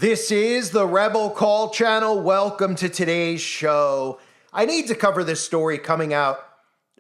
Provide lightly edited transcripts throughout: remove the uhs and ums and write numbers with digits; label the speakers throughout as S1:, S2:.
S1: This is the Rebel Call channel. Welcome to today's show. I need to cover this story coming out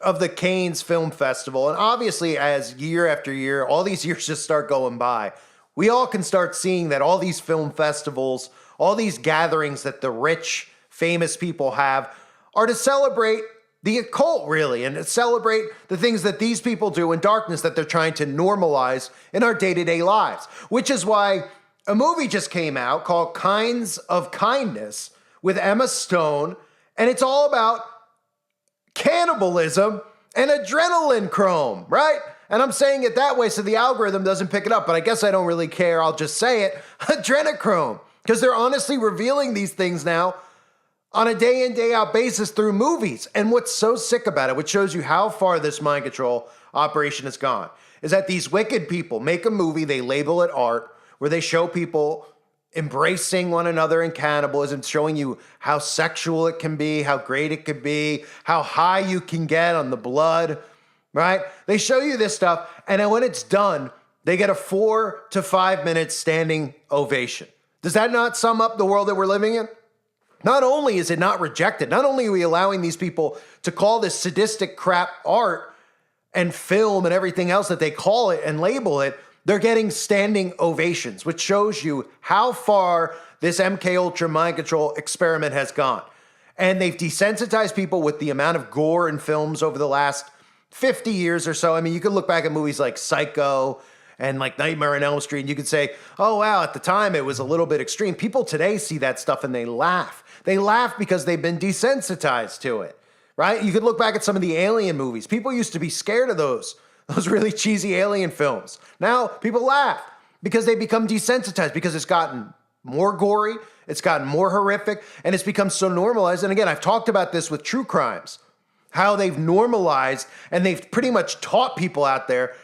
S1: of the Cannes Film Festival. And obviously, as year after year, all these years just start going by, we all can start seeing that all these film festivals, all these gatherings that the rich, famous people have are to celebrate the occult, really, and to celebrate the things that these people do in darkness that they're trying to normalize in our day-to-day lives, which is why a movie just came out called Kinds of Kindness with Emma Stone, and it's all about cannibalism and adrenaline chrome, right? And I'm saying it that way so the algorithm doesn't pick it up, but I guess I don't really care. I'll just say it, adrenochrome, because they're honestly revealing these things now on a day in, day out basis through movies. And what's so sick about it, which shows you how far this mind control operation has gone, is that these wicked people make a movie, they label it art, where they show people embracing one another in cannibalism, showing you how sexual it can be, how great it could be, how high you can get on the blood, right? They show you this stuff, and then when it's done, they get a 4 to 5 minute standing ovation. Does that not sum up the world that we're living in? Not only is it not rejected, not only are we allowing these people to call this sadistic crap art and film and everything else that they call it and label it, they're getting standing ovations, which shows you how far this MK Ultra mind control experiment has gone. And they've desensitized people with the amount of gore in films over the last 50 years or so. I mean, you could look back at movies like Psycho and like Nightmare on Elm Street, and you could say, oh, wow, at the time it was a little bit extreme. People today see that stuff and they laugh. They laugh because they've been desensitized to it, right? You could look back at some of the Alien movies. People used to be scared of those really cheesy alien films. Now people laugh because they become desensitized, because it's gotten more gory, it's gotten more horrific, and it's become so normalized. And again, I've talked about this with true crimes, how they've normalized and they've pretty much taught people out there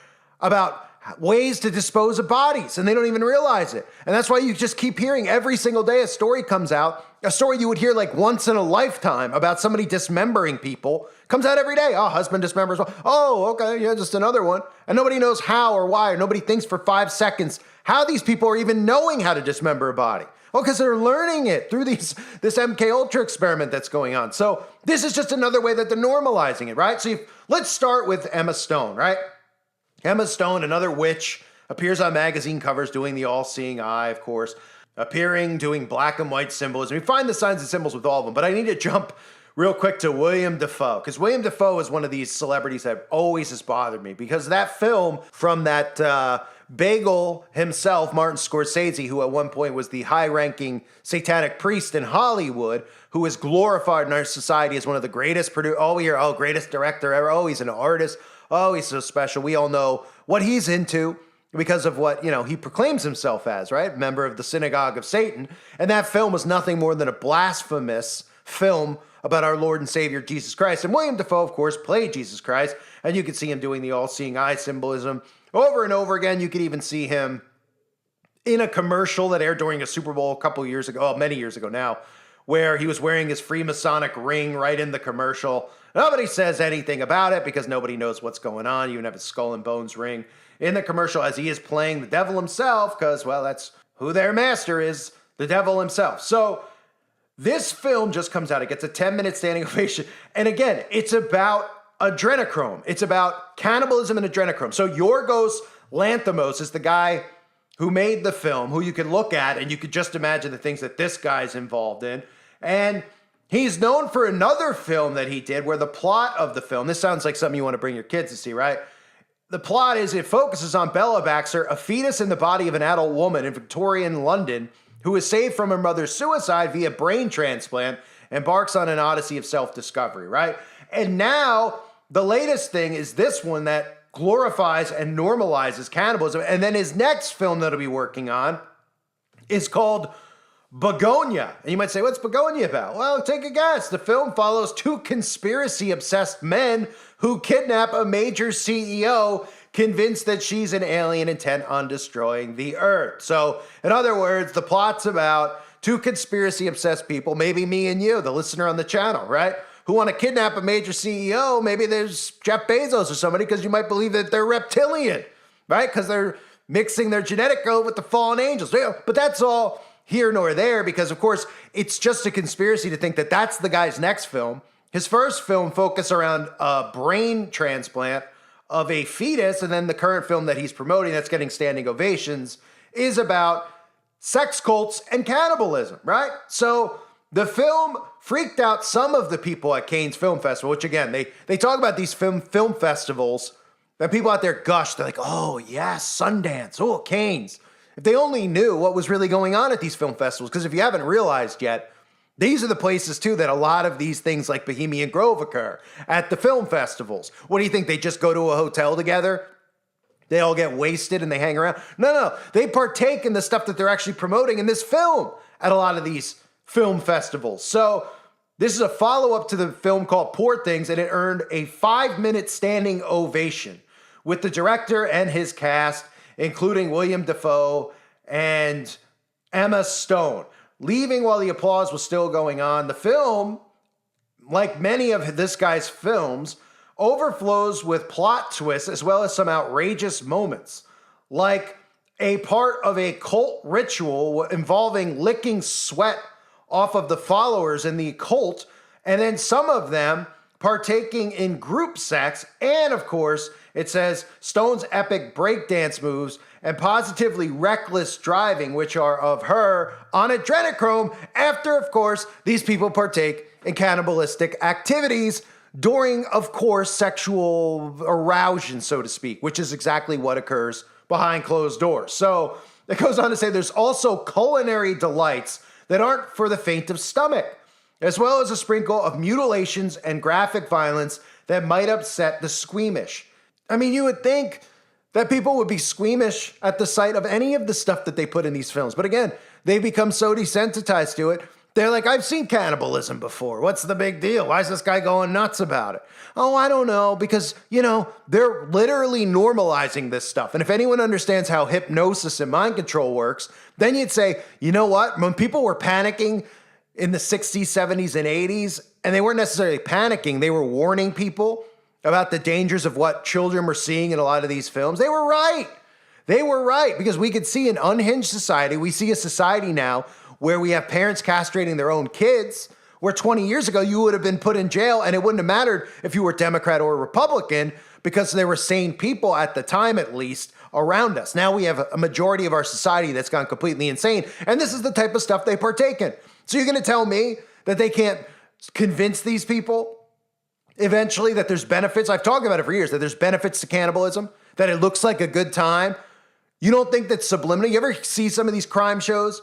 S1: about ways to dispose of bodies, and they don't even realize it. And that's why you just keep hearing every single day a story comes out, a story you would hear like once in a lifetime about somebody dismembering people, comes out every day. Oh, husband dismembers. Oh, okay, yeah, just another one. And nobody knows how or why, or nobody thinks for 5 seconds how these people are even knowing how to dismember a body. Well, because they're learning it through this MK Ultra experiment that's going on. So this is just another way that they're normalizing it, right? So let's start with Emma Stone, right? Emma Stone, another witch, appears on magazine covers doing the all-seeing eye, of course, appearing, doing black and white symbolism. We find the signs and symbols with all of them, but I need to jump real quick to William Dafoe, because William Dafoe is one of these celebrities that always has bothered me, because that film from that bagel himself, Martin Scorsese, who at one point was the high-ranking satanic priest in Hollywood, who is glorified in our society as one of the greatest producers. Oh, we hear, oh, greatest director ever. Oh, he's an artist. Oh, he's so special. We all know what he's into because of what, he proclaims himself as, right? Member of the Synagogue of Satan. And that film was nothing more than a blasphemous film about our Lord and Savior, Jesus Christ. And William Dafoe, of course, played Jesus Christ. And you could see him doing the all-seeing eye symbolism over and over again. You could even see him in a commercial that aired during a Super Bowl a couple years ago, many years ago now, where he was wearing his Freemasonic ring right in the commercial. Nobody says anything about it because nobody knows what's going on. You even have his skull and bones ring in the commercial as he is playing the devil himself, because, well, that's who their master is, the devil himself. So this film just comes out. It gets a 10-minute standing ovation. And again, it's about adrenochrome. It's about cannibalism and adrenochrome. So Yorgos Lanthimos is the guy who made the film, who you can look at and you could just imagine the things that this guy's involved in. And he's known for another film that he did where the plot of the film, this sounds like something you want to bring your kids to see, right? The plot is it focuses on Bella Baxter, a fetus in the body of an adult woman in Victorian London who is saved from her mother's suicide via brain transplant, embarks on an odyssey of self-discovery, right? And now the latest thing is this one that glorifies and normalizes cannibalism. And then his next film that he'll be working on is called Begonia. And you might say, what's Begonia about? Well, take a guess. The film follows 2 conspiracy-obsessed men who kidnap a major CEO convinced that she's an alien intent on destroying the Earth. So, in other words, the plot's about 2 conspiracy-obsessed people, maybe me and you, the listener on the channel, right? Who want to kidnap a major CEO. Maybe there's Jeff Bezos or somebody, because you might believe that they're reptilian, right? Because they're mixing their genetic code with the fallen angels. But that's all here nor there because, of course, it's just a conspiracy to think that that's the guy's next film. His first film focused around a brain transplant of a fetus, and then the current film that he's promoting that's getting standing ovations is about sex cults and cannibalism, right? So the film freaked out some of the people at Cannes Film Festival, which again, they talk about these film festivals, and people out there gush. They're like, oh, yes, Sundance, oh, Cannes. If they only knew what was really going on at these film festivals, because if you haven't realized yet, these are the places, too, that a lot of these things like Bohemian Grove occur, at the film festivals. What do you think? They just go to a hotel together? They all get wasted and they hang around? No. They partake in the stuff that they're actually promoting in this film at a lot of these film festivals. So this is a follow-up to the film called Poor Things, and it earned a 5-minute standing ovation with the director and his cast, including William Dafoe and Emma Stone. Leaving while the applause was still going on, the film, like many of this guy's films, overflows with plot twists as well as some outrageous moments, like a part of a cult ritual involving licking sweat off of the followers in the cult, and then some of them partaking in group sex, and of course, it says Stone's epic breakdance moves and positively reckless driving, which are of her on adrenochrome after, of course, these people partake in cannibalistic activities during, of course, sexual arousal, so to speak, which is exactly what occurs behind closed doors. So it goes on to say there's also culinary delights that aren't for the faint of stomach, as well as a sprinkle of mutilations and graphic violence that might upset the squeamish. I mean, you would think that people would be squeamish at the sight of any of the stuff that they put in these films. But again, they become so desensitized to it. They're like, I've seen cannibalism before. What's the big deal? Why is this guy going nuts about it? Oh, I don't know. Because, they're literally normalizing this stuff. And if anyone understands how hypnosis and mind control works, then you'd say, you know what? When people were panicking in the 60s, 70s, and 80s, and they weren't necessarily panicking, they were warning people about the dangers of what children were seeing in a lot of these films. They were right. They were right, because we could see an unhinged society. We see a society now where we have parents castrating their own kids, where 20 years ago you would have been put in jail and it wouldn't have mattered if you were Democrat or Republican, because there were sane people at the time, at least, around us. Now we have a majority of our society that's gone completely insane, and this is the type of stuff they partake in. So you're going to tell me that they can't convince these people eventually that there's benefits? I've talked about it for years, that there's benefits to cannibalism, that it looks like a good time. You don't think that's subliminal? You ever see some of these crime shows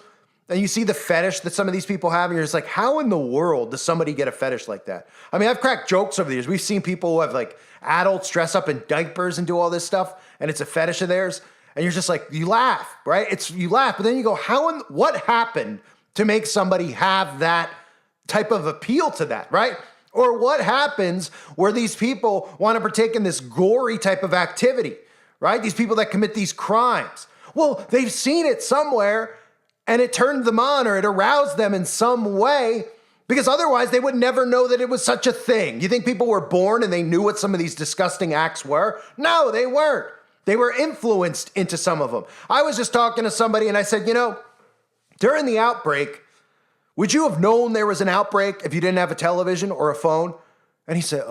S1: and you see the fetish that some of these people have, and you're just like, how in the world does somebody get a fetish like that? I mean, I've cracked jokes over the years. We've seen people who have like adults dress up in diapers and do all this stuff, and it's a fetish of theirs. And you're just like, you laugh, right? You laugh, but then you go, what happened to make somebody have that type of appeal to that, right? Or what happens where these people want to partake in this gory type of activity, right? These people that commit these crimes. Well, they've seen it somewhere and it turned them on, or it aroused them in some way, because otherwise they would never know that it was such a thing. You think people were born and they knew what some of these disgusting acts were? No, they weren't. They were influenced into some of them. I was just talking to somebody and I said, during the outbreak, would you have known there was an outbreak if you didn't have a television or a phone? And he said,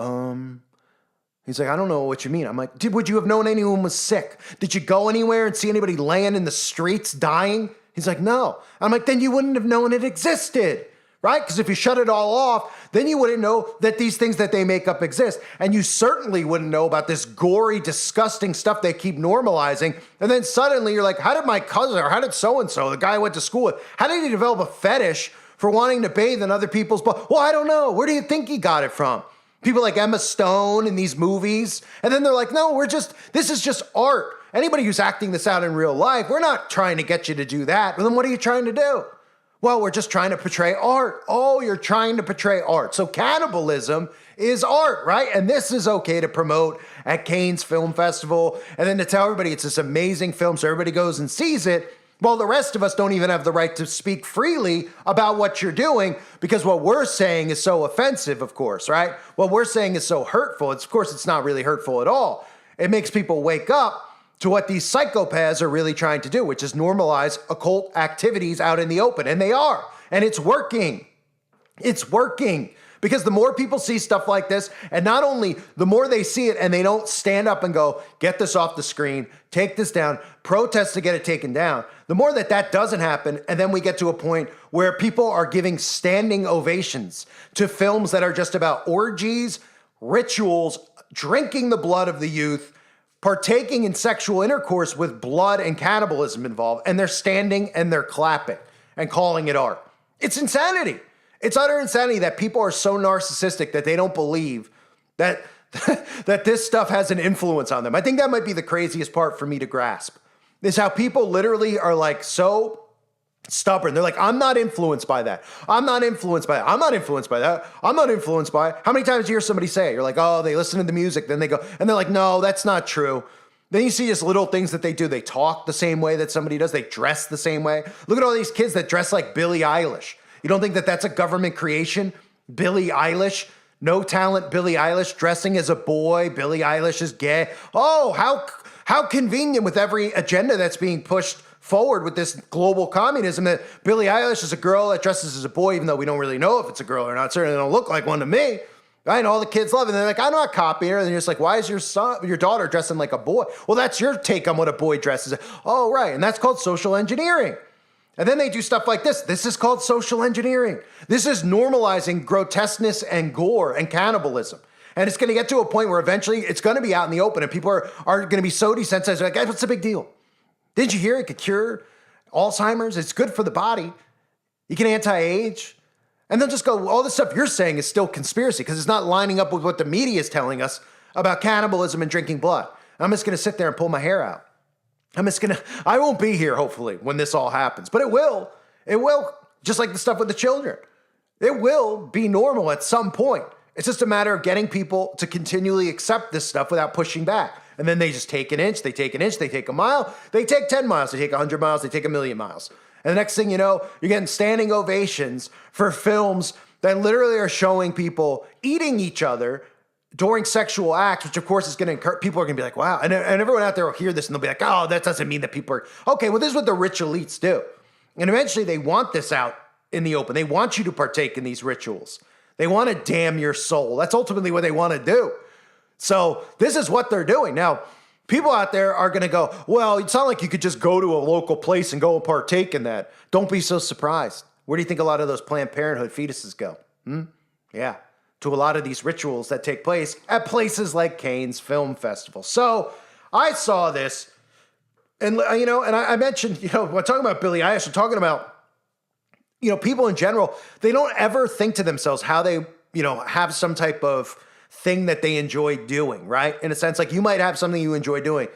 S1: he's like, I don't know what you mean. I'm like, would you have known anyone was sick? Did you go anywhere and see anybody laying in the streets dying? He's like, no. I'm like, then you wouldn't have known it existed, right? Because if you shut it all off, then you wouldn't know that these things that they make up exist. And you certainly wouldn't know about this gory, disgusting stuff they keep normalizing. And then suddenly you're like, how did my cousin, or how did so-and-so, the guy I went to school with, how did he develop a fetish for wanting to bathe in other people's blood? Well, I don't know. Where do you think he got it from? People like Emma Stone in these movies. And then they're like, no, this is just art. Anybody who's acting this out in real life, we're not trying to get you to do that. Well, then what are you trying to do? Well, we're just trying to portray art. Oh, you're trying to portray art. So cannibalism is art, right? And this is okay to promote at Cannes Film Festival, and then to tell everybody it's this amazing film so everybody goes and sees it. Well, the rest of us don't even have the right to speak freely about what you're doing, because what we're saying is so offensive, of course, right? What we're saying is so hurtful. Of course, it's not really hurtful at all. It makes people wake up to what these psychopaths are really trying to do, which is normalize occult activities out in the open. And they are. And it's working. It's working. Because the more people see stuff like this, and not only the more they see it and they don't stand up and go, get this off the screen, take this down, protest to get it taken down, the more that doesn't happen, and then we get to a point where people are giving standing ovations to films that are just about orgies, rituals, drinking the blood of the youth, partaking in sexual intercourse with blood and cannibalism involved, and they're standing and they're clapping and calling it art. It's insanity. It's utter insanity that people are so narcissistic that they don't believe that, that this stuff has an influence on them. I think that might be the craziest part for me to grasp, is how people literally are like so stubborn. They're like, I'm not influenced by that. I'm not influenced by that. I'm not influenced by that. I'm not influenced by it. How many times do you hear somebody say it? You're like, oh, they listen to the music. Then they go, and they're like, no, that's not true. Then you see just little things that they do. They talk the same way that somebody does. They dress the same way. Look at all these kids that dress like Billie Eilish. You don't think that that's a government creation? Billie Eilish, no talent Billie Eilish, dressing as a boy. Billie Eilish is gay. Oh, how convenient with every agenda that's being pushed forward with this global communism that Billie Eilish is a girl that dresses as a boy, even though we don't really know if it's a girl or not. Certainly don't look like one to me. Right? And all the kids love it. And they're like, I'm not copying her. And you're just like, why is your daughter dressing like a boy? Well, that's your take on what a boy dresses. Oh, right. And that's called social engineering. And then they do stuff like this. This is called social engineering. This is normalizing grotesqueness and gore and cannibalism. And it's going to get to a point where eventually it's going to be out in the open and people are going to be so desensitized. They're like, guys, what's the big deal? Didn't you hear it could cure Alzheimer's? It's good for the body. You can anti-age. And they'll just go, all the stuff you're saying is still conspiracy because it's not lining up with what the media is telling us about cannibalism and drinking blood. I'm just going to sit there and pull my hair out. I won't be here, hopefully, when this all happens, but it will, just like the stuff with the children. It will be normal at some point. It's just a matter of getting people to continually accept this stuff without pushing back. And then they just take an inch, they take a mile, they take 10 miles, they take 100 miles, they take 1,000,000 miles. And the next thing you know, you're getting standing ovations for films that literally are showing people eating each other during sexual acts, which of course is going to encourage, people are going to be like, wow. And everyone out there will hear this and they'll be like, oh, that doesn't mean that people are, okay, well, this is what the rich elites do. And eventually they want this out in the open. They want you to partake in these rituals. They want to damn your soul. That's ultimately what they want to do. So this is what they're doing. Now, people out there are going to go, well, it's not like you could just go to a local place and go and partake in that. Don't be so surprised. Where do you think a lot of those Planned Parenthood fetuses go? Yeah. To a lot of these rituals that take place at places like Cannes Film Festival. So I saw this, and I mentioned, we're talking about Billie Eilish, we're talking about, people in general, they don't ever think to themselves how they, have some type of thing that they enjoy doing, right? In a sense, like you might have something you enjoy doing.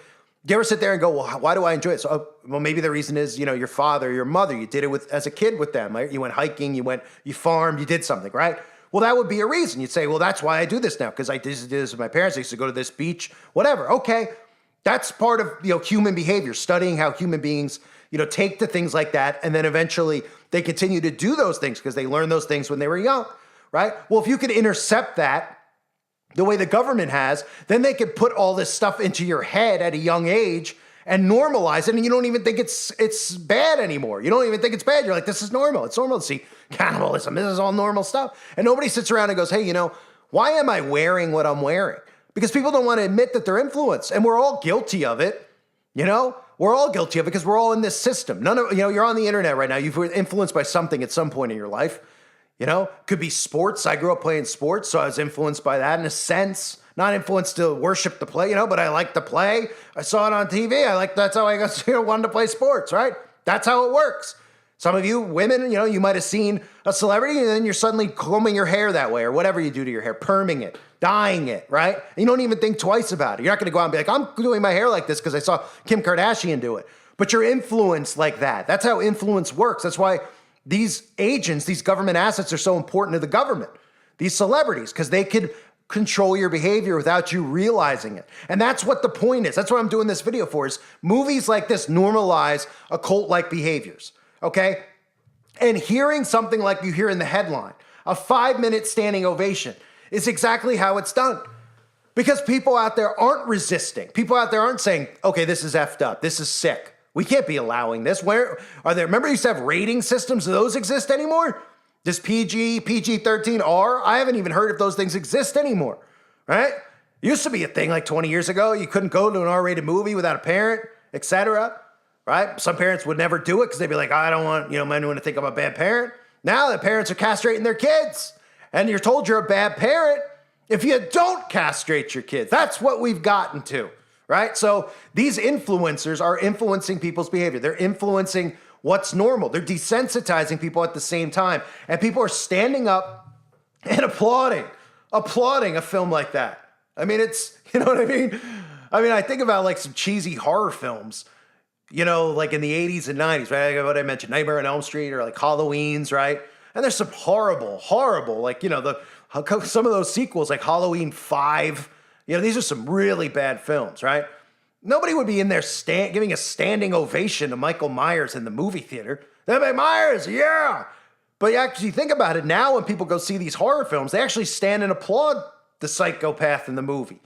S1: Do you ever sit there and go, well, why do I enjoy it? So, well, maybe the reason is, your father, your mother, you did it as a kid with them, right? You went hiking, you farmed, you did something, right? Well, that would be a reason. You'd say, well, that's why I do this now, because I did this with my parents. I used to go to this beach, whatever. Okay, that's part of human behavior, studying how human beings, take to things like that, and then eventually they continue to do those things because they learned those things when they were young, right? Well, if you could intercept that the way the government has, then they could put all this stuff into your head at a young age and normalize it, and you don't even think it's bad anymore. You don't even think it's bad. You're like, this is normal. It's normal to see cannibalism. This is all normal stuff. And nobody sits around and goes, hey, why am I wearing what I'm wearing? Because people don't want to admit that they're influenced, and we're all guilty of it. We're all guilty of it because we're all in this system. You're on the internet right now. You've been influenced by something at some point in your life. Could be sports. I grew up playing sports, so I was influenced by that in a sense. Not influenced to worship the play, but I like the play. I saw it on TV. That's how I got, wanted to play sports, right? That's how it works. Some of you women, you might have seen a celebrity and then you're suddenly combing your hair that way or whatever you do to your hair, perming it, dyeing it, right? And you don't even think twice about it. You're not going to go out and be like, I'm doing my hair like this because I saw Kim Kardashian do it. But you're influenced like that. That's how influence works. That's why these agents, these government assets are so important to the government, these celebrities, because they could control your behavior without you realizing it. And that's what the point is. That's what I'm doing this video for, is movies like this normalize occult-like behaviors, okay? And hearing something like you hear in the headline, a 5-minute standing ovation, is exactly how it's done. Because people out there aren't resisting. People out there aren't saying, okay, this is effed up. This is sick. We can't be allowing this. Where are there? Remember, you used to have rating systems. Do those exist anymore? Does PG, PG-13R? I haven't even heard if those things exist anymore, right? Used to be a thing like 20 years ago. You couldn't go to an R-rated movie without a parent, etc. Right? Some parents would never do it because they'd be like, I don't want, anyone to think I'm a bad parent. Now the parents are castrating their kids. And you're told you're a bad parent if you don't castrate your kids. That's what we've gotten to, right? So these influencers are influencing people's behavior. They're influencing what's normal. They're desensitizing people at the same time. And people are standing up and applauding a film like that. I mean, it's, you know what I mean? I think about like some cheesy horror films, like in the 80s and 90s, right? What I mentioned, Nightmare on Elm Street or like Halloween's, right? And there's some horrible, like, some of those sequels like Halloween 5, these are some really bad films, right? Nobody would be in there giving a standing ovation to Michael Myers in the movie theater. They'd be, Myers, yeah! But you actually think about it now when people go see these horror films, they actually stand and applaud the psychopath in the movie.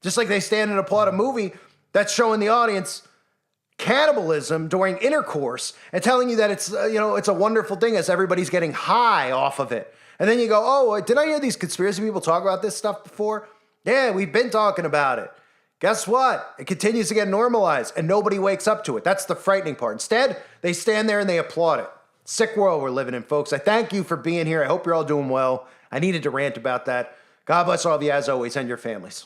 S1: Just like they stand and applaud a movie that's showing the audience cannibalism during intercourse and telling you that it's, it's a wonderful thing as everybody's getting high off of it. And then you go, oh, did I hear these conspiracy people talk about this stuff before? Yeah, we've been talking about it. Guess what? It continues to get normalized and nobody wakes up to it. That's the frightening part. Instead, they stand there and they applaud it. Sick world we're living in, folks. I thank you for being here. I hope you're all doing well. I needed to rant about that. God bless all of you as always and your families.